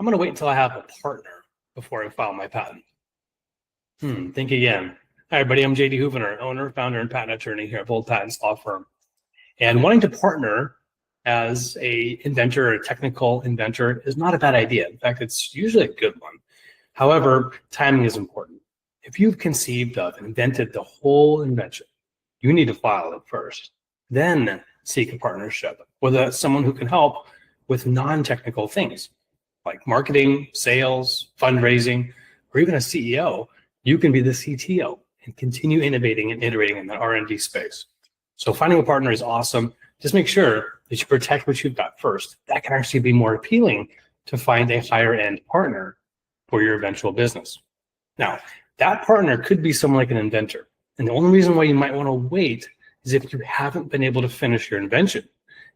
I'm going to wait until I have a partner before I file my patent. Think again. Hi, everybody. I'm JD Houvener, owner, founder, and patent attorney here at Bold Patents Law Firm. And wanting to partner as a inventor or a technical inventor is not a bad idea. In fact, it's usually a good one. However, timing is important. If you've conceived of and invented the whole invention, you need to file it first. Then seek a partnership, whether that's someone who can help with non-technical things like marketing, sales, fundraising, or even a CEO. You can be the CTO and continue innovating and iterating in the R&D space. So finding a partner is awesome. Just make sure that you protect what you've got first. That can actually be more appealing to find a higher end partner for your eventual business. Now, that partner could be someone like an inventor. And the only reason why you might want to wait is if you haven't been able to finish your invention.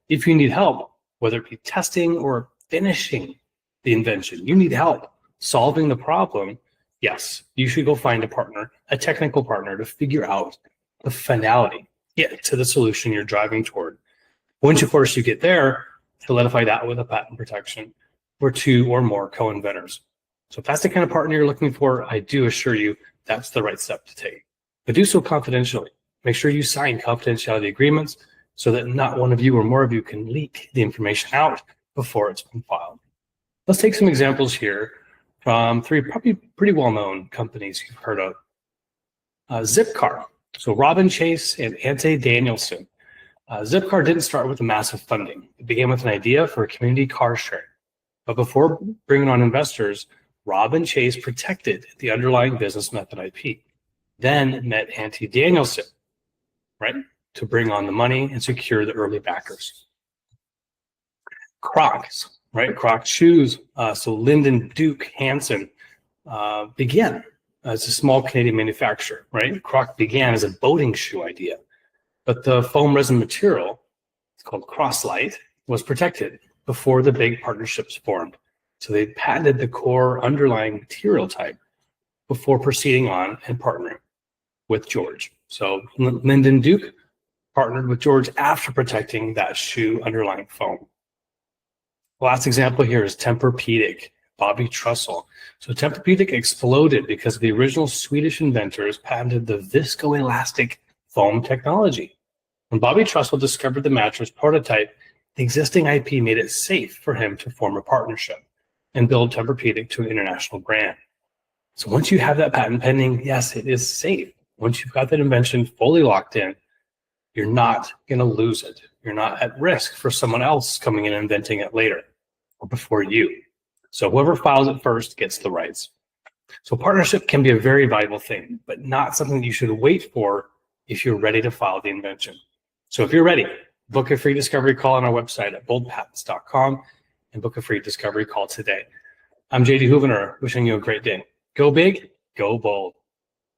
If you need help, whether it be testing or finishing the invention, you need help solving the problem, yes, you should go find a partner, a technical partner, to figure out the finality, get to the solution you're driving toward. Once, of course, you get there, solidify that with a patent protection for 2 or more co-inventors. So if that's the kind of partner you're looking for, I do assure you that's the right step to take. But do so confidentially. Make sure you sign confidentiality agreements so that not one of you or more of you can leak the information out before it's been filed. Let's take some examples here from 3 probably pretty well-known companies you've heard of. Zipcar. So Robin Chase and Ante Danielson. Zipcar didn't start with a massive funding. It began with an idea for a community car sharing. But before bringing on investors, Robin Chase protected the underlying business method IP. Then met Ante Danielson, right, to bring on the money and secure the early backers. Crocs. Right, Crocs shoes. So Lyndon Duke Hansen began as a small Canadian manufacturer. Right, Crocs began as a boating shoe idea, but the foam resin material, it's called Croslite, was protected before the big partnerships formed. So they patented the core underlying material type before proceeding on and partnering with George. So Lyndon Duke partnered with George after protecting that shoe underlying foam. The last example here is Tempur-Pedic, Bobby Trussell. So Tempur-Pedic exploded because the original Swedish inventors patented the viscoelastic foam technology. When Bobby Trussell discovered the mattress prototype, the existing IP made it safe for him to form a partnership and build Tempur-Pedic to an international brand. So once you have that patent pending, yes, it is safe. Once you've got that invention fully locked in, you're not going to lose it. You're not at risk for someone else coming in and inventing it later or before you. So whoever files it first gets the rights. So partnership can be a very valuable thing, but not something that you should wait for if you're ready to file the invention. So if you're ready, book a free discovery call on our website at boldpatents.com and book a free discovery call today. I'm JD Houvener, wishing you a great day. Go big, go bold.